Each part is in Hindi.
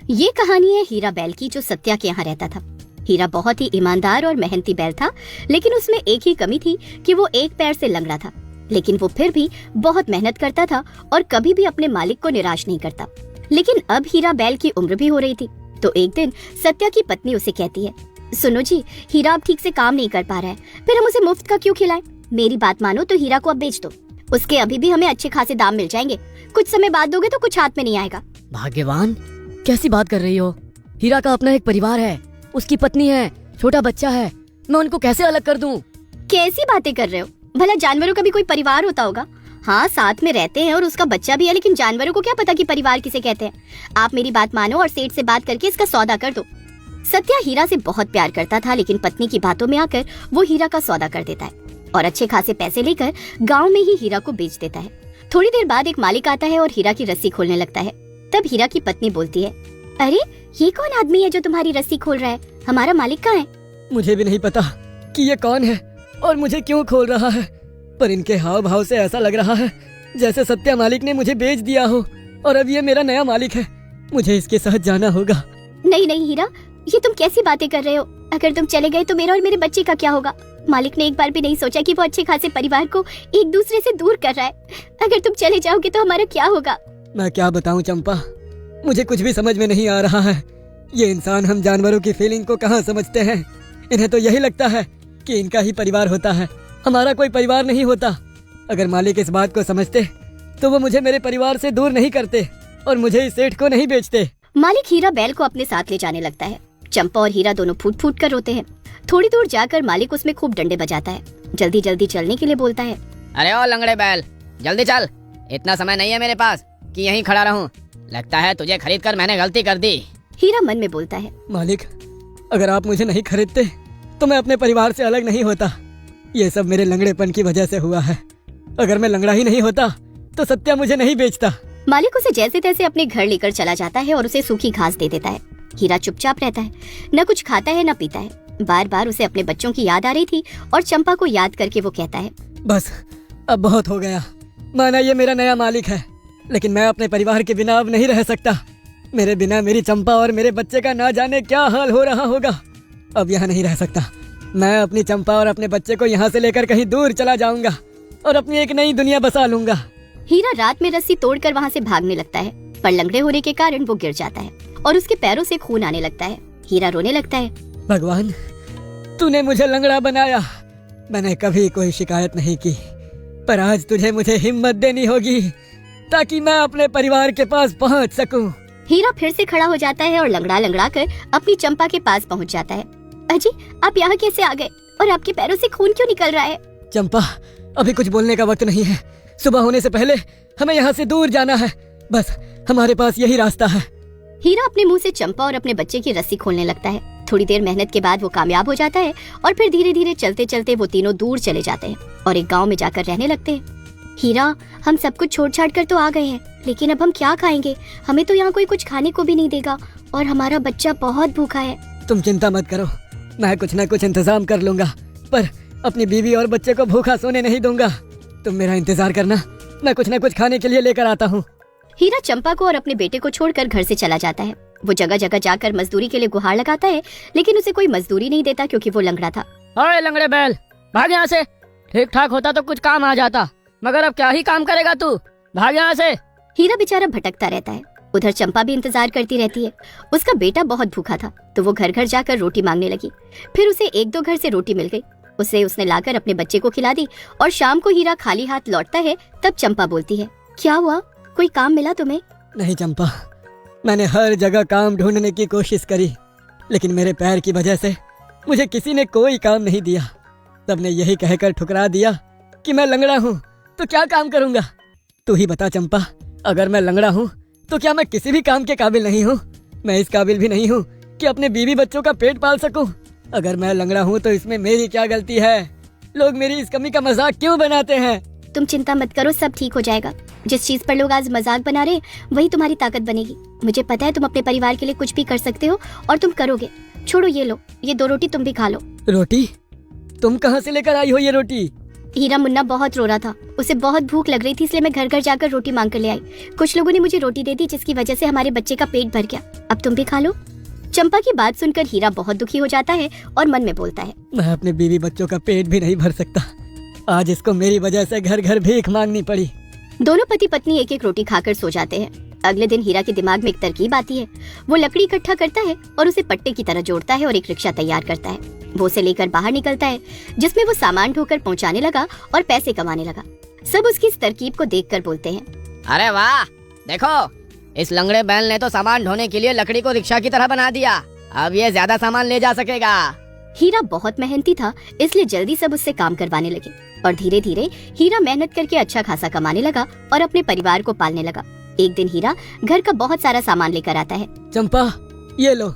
ये कहानी है हीरा बैल की, जो सत्या के यहाँ रहता था। हीरा बहुत ही ईमानदार और मेहनती बैल था, लेकिन उसमें एक ही कमी थी कि वो एक पैर से लंगड़ा था। लेकिन वो फिर भी बहुत मेहनत करता था और कभी भी अपने मालिक को निराश नहीं करता। लेकिन अब हीरा बैल की उम्र भी हो रही थी, तो एक दिन सत्या की पत्नी उसे कहती है, सुनो जी, हीरा अब ठीक से काम नहीं कर पा रहा है, फिर हम उसे मुफ्त का क्यों खिलाएं? मेरी बात मानो तो हीरा को अब बेच दो, उसके अभी भी हमें अच्छे खासे दाम मिल जाएंगे। कुछ समय बाद दोगे तो कुछ हाथ में नहीं आएगा। भाग्यवान, कैसी बात कर रही हो? हीरा का अपना एक परिवार है, उसकी पत्नी है, छोटा बच्चा है, मैं उनको कैसे अलग कर दूं? कैसी बातें कर रहे हो? भला जानवरों का भी कोई परिवार होता होगा। हाँ, साथ में रहते हैं और उसका बच्चा भी है, लेकिन जानवरों को क्या पता कि परिवार किसे कहते हैं। आप मेरी बात मानो और सेठ से बात करके इसका सौदा कर दो। सत्या हीरा से बहुत प्यार करता था, लेकिन पत्नी की बातों में आकर वो हीरा का सौदा कर देता है और अच्छे खासे पैसे लेकर गाँव में ही हीरा को बेच देता है। थोड़ी देर बाद एक मालिक आता है और हीरा की रस्सी खोलने लगता है। तब हीरा की पत्नी बोलती है, अरे ये कौन आदमी है जो तुम्हारी रस्सी खोल रहा है? हमारा मालिक कहाँ है? मुझे भी नहीं पता कि ये कौन है और मुझे क्यों खोल रहा है, पर इनके हाव भाव से ऐसा लग रहा है जैसे सत्या मालिक ने मुझे बेच दिया हो और अब ये मेरा नया मालिक है। मुझे इसके साथ जाना होगा। नहीं नहीं हीरा, ये तुम कैसी बातें कर रहे हो? अगर तुम चले गए तो मेरा और मेरे बच्चे का क्या होगा? मालिक ने एक बार भी नहीं सोचा कि वो अच्छे खासे परिवार को एक दूसरे से दूर कर रहा है। अगर तुम चले जाओगे तो हमारा क्या होगा? मैं क्या बताऊं चंपा, मुझे कुछ भी समझ में नहीं आ रहा है। ये इंसान हम जानवरों की फीलिंग को कहाँ समझते हैं। इन्हें तो यही लगता है कि इनका ही परिवार होता है, हमारा कोई परिवार नहीं होता। अगर मालिक इस बात को समझते तो वो मुझे मेरे परिवार से दूर नहीं करते और मुझे इस सेठ को नहीं बेचते। मालिक हीरा बैल को अपने साथ ले जाने लगता है। चंपा और हीरा दोनों फूट फूट कर रोते हैं। थोड़ी दूर जाकर मालिक उसमें खूब डंडे बजाता है, जल्दी जल्दी चलने के लिए बोलता है। अरे ओ लंगड़े बैल, जल्दी चल, इतना समय नहीं है मेरे पास कि यहीं खड़ा रहूं। लगता है तुझे खरीद कर मैंने गलती कर दी। हीरा मन में बोलता है, मालिक, अगर आप मुझे नहीं खरीदते तो मैं अपने परिवार से अलग नहीं होता। ये सब मेरे लंगड़ेपन की वजह से हुआ है। अगर मैं लंगड़ा ही नहीं होता तो सत्या मुझे नहीं बेचता। मालिक उसे जैसे तैसे अपने घर लेकर चला जाता है और उसे सूखी घास दे देता है। हीरा चुपचाप रहता है, न कुछ खाता है न पीता है। बार बार उसे अपने बच्चों की याद आ रही थी और चंपा को याद करके वो कहता है, बस अब बहुत हो गया। माना ये मेरा नया मालिक है, लेकिन मैं अपने परिवार के बिना अब नहीं रह सकता। मेरे बिना मेरी चंपा और मेरे बच्चे का ना जाने क्या हाल हो रहा होगा। अब यहाँ नहीं रह सकता। मैं अपनी चंपा और अपने बच्चे को यहाँ से लेकर कहीं दूर चला जाऊंगा और अपनी एक नई दुनिया बसा लूंगा। हीरा रात में रस्सी तोड़कर वहाँ से भागने लगता है, पर लंगड़े होने के कारण वो गिर जाता है और उसके पैरों से खून आने लगता है। हीरा रोने लगता है, भगवान, तूने मुझे लंगड़ा बनाया। मैंने कभी कोई शिकायत नहीं की, पर आज तुझे मुझे हिम्मत देनी होगी ताकि मैं अपने परिवार के पास पहुंच सकूं। हीरा फिर से खड़ा हो जाता है और लंगड़ा लंगड़ा कर अपनी चंपा के पास पहुंच जाता है। अजी, आप यहाँ कैसे आ गए और आपके पैरों से खून क्यों निकल रहा है? चंपा, अभी कुछ बोलने का वक्त नहीं है। सुबह होने से पहले हमें यहाँ से दूर जाना है। बस हमारे पास यही रास्ता है। हीरा अपने मुंह से चंपा और अपने बच्चे की रस्सी खोलने लगता है। थोड़ी देर मेहनत के बाद वो कामयाब हो जाता है और फिर धीरे धीरे चलते चलते वो तीनों दूर चले जाते हैं और एक गांव में जाकर रहने लगते हैं। हीरा, हम सब कुछ छोड़ छाड़ कर तो आ गए हैं, लेकिन अब हम क्या खाएंगे? हमें तो यहाँ कोई कुछ खाने को भी नहीं देगा और हमारा बच्चा बहुत भूखा है। तुम चिंता मत करो, मैं कुछ न कुछ इंतजाम कर लूंगा, पर अपनी बीवी और बच्चे को भूखा सोने नहीं दूंगा। तुम मेरा इंतजार करना, मैं कुछ न कुछ खाने के लिए लेकर आता हूँ। हीरा चंपा को और अपने बेटे को छोड़कर घर से चला जाता है। वो जगह जगह जाकर मजदूरी के लिए गुहार लगाता है, लेकिन उसे कोई मजदूरी नहीं देता क्योंकि वो लंगड़ा था। अरे लंगड़े बैल, भाग यहाँ से। ठीक ठाक होता तो कुछ काम आ जाता, मगर अब क्या ही काम करेगा तू? भाग यहाँ से। हीरा बेचारा भटकता रहता है। उधर चंपा भी इंतजार करती रहती है। उसका बेटा बहुत भूखा था, तो वो घर घर जाकर रोटी मांगने लगी। फिर उसे एक दो घर से रोटी मिल गई, उसने लाकर अपने बच्चे को खिला दी और शाम को हीरा खाली हाथ लौटता है। तब चंपा बोलती है, क्या हुआ, कोई काम मिला तुम्हें? नहीं चंपा, मैंने हर जगह काम ढूंढने की कोशिश करी, लेकिन मेरे पैर की वजह से मुझे किसी ने कोई काम नहीं दिया। सबने यही कहकर ठुकरा दिया कि मैं लंगड़ा हूँ, तो क्या काम करूँगा? तू ही बता चंपा, अगर मैं लंगड़ा हूँ तो क्या मैं किसी भी काम के काबिल नहीं हूँ? मैं इस काबिल भी नहीं हूँ कि अपने बीवी बच्चों का पेट पाल सकूँ। अगर मैं लंगड़ा हूँ तो इसमें मेरी क्या गलती है? लोग मेरी इस कमी का मजाक क्यों बनाते हैं? तुम चिंता मत करो, सब ठीक हो जाएगा। जिस चीज पर लोग आज मजाक बना रहे वही तुम्हारी ताकत बनेगी। मुझे पता है तुम अपने परिवार के लिए कुछ भी कर सकते हो और तुम करोगे। छोड़ो, ये लो, ये 2 रोटी तुम भी खा लो। रोटी? तुम कहाँ से लेकर आई हो ये रोटी? हीरा, मुन्ना बहुत रो रहा था, उसे बहुत भूख लग रही थी, इसलिए मैं घर घर जाकर रोटी मांग कर ले आई। कुछ लोगों ने मुझे रोटी दे दी, जिसकी वजह से हमारे बच्चे का पेट भर गया। अब तुम भी खा लो। चंपा की बात सुनकर हीरा बहुत दुखी हो जाता है और मन में बोलता है, मैं अपने बीवी बच्चों का पेट भी नहीं भर सकता। आज इसको मेरी वजह से घर घर भीख मांगनी पड़ी। दोनों पति पत्नी एक एक रोटी खाकर सो जाते हैं। अगले दिन हीरा के दिमाग में एक तरकीब आती है। वो लकड़ी इकट्ठा करता है और उसे पट्टे की तरह जोड़ता है और एक रिक्शा तैयार करता है। वो उसे लेकर बाहर निकलता है, जिसमें वो सामान ढोकर पहुंचाने लगा और पैसे कमाने लगा। सब उसकी इस तरकीब को देखकर बोलते हैं, अरे वाह, देखो इस लंगड़े बैल ने तो सामान ढोने के लिए लकड़ी को रिक्शा की तरह बना दिया। अब ये ज्यादा सामान ले जा सकेगा। हीरा बहुत मेहनती था, इसलिए जल्दी सब उससे काम करवाने लगे और धीरे धीरे हीरा मेहनत करके अच्छा खासा कमाने लगा और अपने परिवार को पालने लगा। एक दिन हीरा घर का बहुत सारा सामान लेकर आता है। चंपा, ये लो,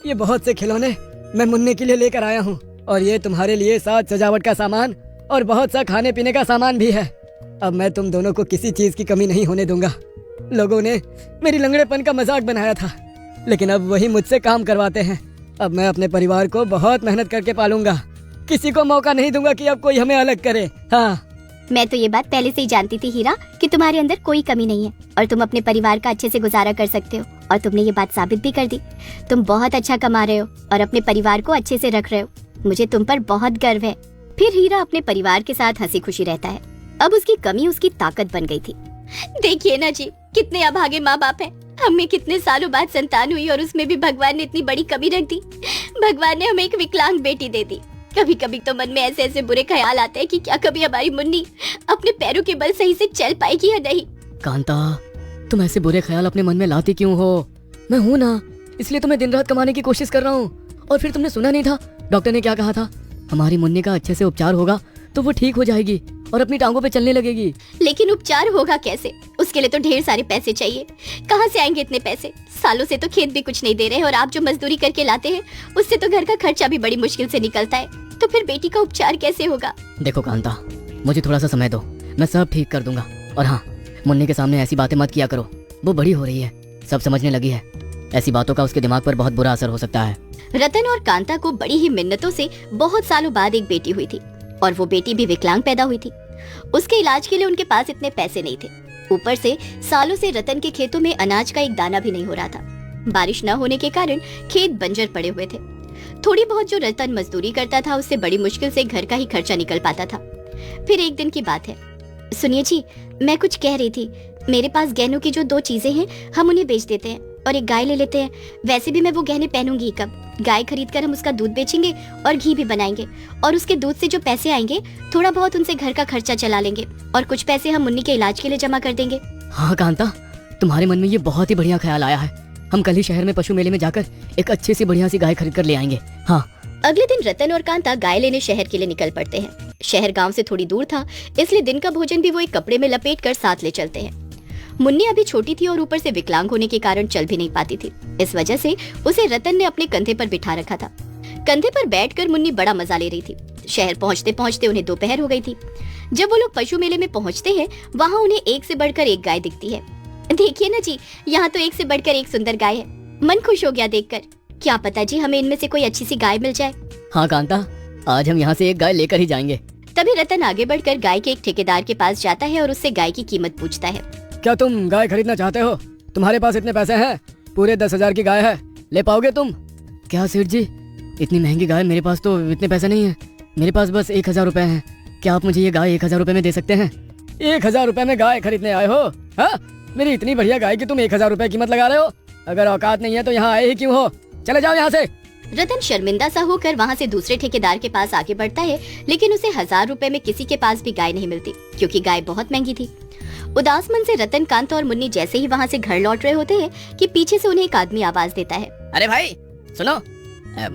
ये बहुत से खिलौने मैं मुन्ने के लिए लेकर आया हूँ, और ये तुम्हारे लिए साज सजावट का सामान और बहुत सा खाने पीने का सामान भी है। अब मैं तुम दोनों को किसी चीज की कमी नहीं होने दूंगा। लोगों ने मेरी लंगड़ेपन का मजाक बनाया था, लेकिन अब वही मुझसे काम करवाते हैं। अब मैं अपने परिवार को बहुत मेहनत करके पालूंगा। किसी को मौका नहीं दूंगा कि अब कोई हमें अलग करे। हाँ, मैं तो ये बात पहले से ही जानती थी हीरा कि तुम्हारे अंदर कोई कमी नहीं है और तुम अपने परिवार का अच्छे से गुजारा कर सकते हो, और तुमने ये बात साबित भी कर दी। तुम बहुत अच्छा कमा रहे हो और अपने परिवार को अच्छे से रख रहे हो। मुझे तुम पर बहुत गर्व है। फिर हीरा अपने परिवार के साथ हंसी खुशी रहता है। अब उसकी कमी उसकी ताकत बन गई थी। देखिए ना जी, कितने अभागे माँ बाप हैं। हमें कितने सालों बाद संतान हुई और उसमें भी भगवान ने इतनी बड़ी कमी रख दी। भगवान ने हमें एक विकलांग बेटी दे दी। कभी कभी तो मन में ऐसे ऐसे बुरे ख्याल आते हैं कि क्या कभी हमारी मुन्नी अपने पैरों के बल सही से चल पाएगी या नहीं। कांता, तुम ऐसे बुरे ख्याल अपने मन में लाती क्यों हो? मैं हूँ ना, इसलिए तो मैं दिन रात कमाने की कोशिश कर रहा हूँ। और फिर तुमने सुना नहीं था डॉक्टर ने क्या कहा था? हमारी मुन्नी का अच्छे से उपचार होगा तो वो ठीक हो जाएगी और अपनी टांगों पे चलने लगेगी। लेकिन उपचार होगा कैसे? उसके लिए तो ढेर सारे पैसे चाहिए। कहाँ से आएंगे इतने पैसे? सालों से तो खेत भी कुछ नहीं दे रहे हैं और आप जो मजदूरी करके लाते हैं उससे तो घर का खर्चा भी बड़ी मुश्किल से निकलता है। तो फिर बेटी का उपचार कैसे होगा? देखो कांता, मुझे थोड़ा सा समय दो, मैं सब ठीक कर दूंगा। और हाँ, मुन्नी के सामने ऐसी बातें मत किया करो, वो बड़ी हो रही है, सब समझने लगी है। ऐसी बातों का उसके दिमाग पर बहुत बुरा असर हो सकता है। रतन और कांता को बड़ी ही मिन्नतों से बहुत सालों बाद एक बेटी हुई थी और वो बेटी भी विकलांग पैदा हुई थी। उसके इलाज के लिए उनके पास इतने पैसे नहीं थे। ऊपर से सालों से रतन के खेतों में अनाज का एक दाना भी नहीं हो रहा था। बारिश न होने के कारण खेत बंजर पड़े हुए थे। थोड़ी बहुत जो रतन मजदूरी करता था उससे बड़ी मुश्किल से घर का ही खर्चा निकल पाता था। फिर एक दिन की बात है। सुनिए जी, मैं कुछ कह रही थी। मेरे पास गहनों की जो 2 चीजें हैं, हम उन्हें बेच देते हैं और एक गाय ले लेते हैं। वैसे भी मैं वो गहने पहनूंगी कब। गाय खरीद कर हम उसका दूध बेचेंगे और घी भी बनाएंगे, और उसके दूध से जो पैसे आएंगे थोड़ा बहुत उनसे घर का खर्चा चला लेंगे और कुछ पैसे हम मुन्नी के इलाज के लिए जमा कर देंगे। हाँ कांता, तुम्हारे मन में ये बहुत ही बढ़िया ख्याल आया है। हम कल ही शहर में पशु मेले में जाकर एक अच्छी सी बढ़िया सी गाय खरीद कर ले आएंगे। हाँ। अगले दिन रतन और कांता गाय लेने शहर के लिए निकल पड़ते हैं। शहर गांव से थोड़ी दूर था, इसलिए दिन का भोजन भी वो एक कपड़े में लपेट कर साथ ले चलते हैं। मुन्नी अभी छोटी थी और ऊपर से विकलांग होने के कारण चल भी नहीं पाती थी। इस वजह से उसे रतन ने अपने कंधे पर बिठा रखा था। कंधे पर बैठकर मुन्नी बड़ा मजा ले रही थी। शहर पहुंचते पहुंचते उन्हें दोपहर हो गई थी। जब वो लोग पशु मेले में पहुंचते हैं, वहाँ उन्हें एक से बढ़कर एक गाय दिखती है। देखिए ना जी, यहाँ तो एक से बढ़कर एक सुंदर गाय है। मन खुश हो गया देखकर। क्या पता जी, हमें इनमें से कोई अच्छी सी गाय मिल जाए। हाँ कांता, आज हम यहाँ से एक गाय लेकर ही जाएंगे। तभी रतन आगे बढ़कर गाय के एक ठेकेदार के पास जाता है और उससे गाय की कीमत पूछता है। क्या तुम गाय खरीदना चाहते हो? तुम्हारे पास इतने पैसे हैं? पूरे 10,000 की गाय है, ले पाओगे तुम? क्या सेठ जी, इतनी महंगी गाय, मेरे पास तो इतने पैसे नहीं है। मेरे पास बस 1,000 रुपए हैं। क्या आप मुझे ये गाय 1,000 रुपए में दे सकते हैं? 1,000 रुपए में गाय खरीदने आए हो? हाँ, मेरी इतनी बढ़िया गाय की तुम 1,000 रुपए कीमत लगा रहे हो? अगर औकात नहीं है तो यहाँ आए ही क्यों हो? चले जाओ यहाँ से। रतन शर्मिंदा सा होकर वहाँ से दूसरे ठेकेदार के पास आगे बढ़ता है, लेकिन उसे 1,000 रुपए में किसी के पास भी गाय नहीं मिलती, क्योंकि गाय बहुत महंगी थी। उदास मन से रतन, कांता और मुन्नी जैसे ही वहाँ से घर लौट रहे होते हैं कि पीछे से उन्हें एक आदमी आवाज देता है। अरे भाई सुनो,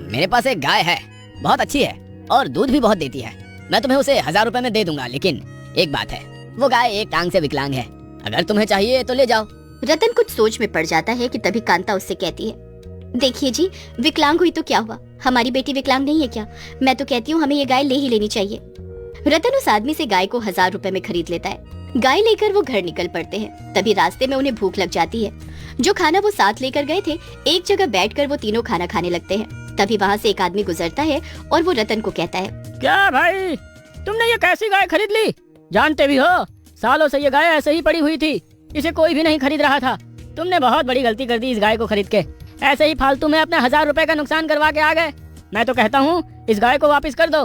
मेरे पास एक गाय है, बहुत अच्छी है और दूध भी बहुत देती है। मैं तुम्हें उसे 1,000 रुपए में दे दूंगा, लेकिन एक बात है, वो गाय एक टांग से विकलांग है। अगर तुम्हें चाहिए तो ले जाओ। रतन कुछ सोच में पड़ जाता है कि तभी कांता उससे कहती है, देखिए जी, विकलांग हुई तो क्या हुआ? हमारी बेटी विकलांग नहीं है क्या? मैं तो कहती हूँ हमें ये गाय ले ही लेनी चाहिए। रतन उस आदमी से गाय को 1,000 रुपए में खरीद लेता है। गाय लेकर वो घर निकल पड़ते हैं। तभी रास्ते में उन्हें भूख लग जाती है। जो खाना वो साथ लेकर गए थे, एक जगह बैठकर वो तीनों खाना खाने लगते हैं। तभी वहाँ से एक आदमी गुजरता है और वो रतन को कहता है, क्या भाई, तुमने ये कैसी गाय खरीद ली? जानते भी हो सालों से ये गाय ऐसे ही पड़ी हुई थी, इसे कोई भी नहीं खरीद रहा था। तुमने बहुत बड़ी गलती कर दी इस गाय को खरीद के। ऐसे ही फालतू में अपने 1000 रुपए का नुकसान करवा के आ गए। मैं तो कहता हूँ इस गाय को वापस कर दो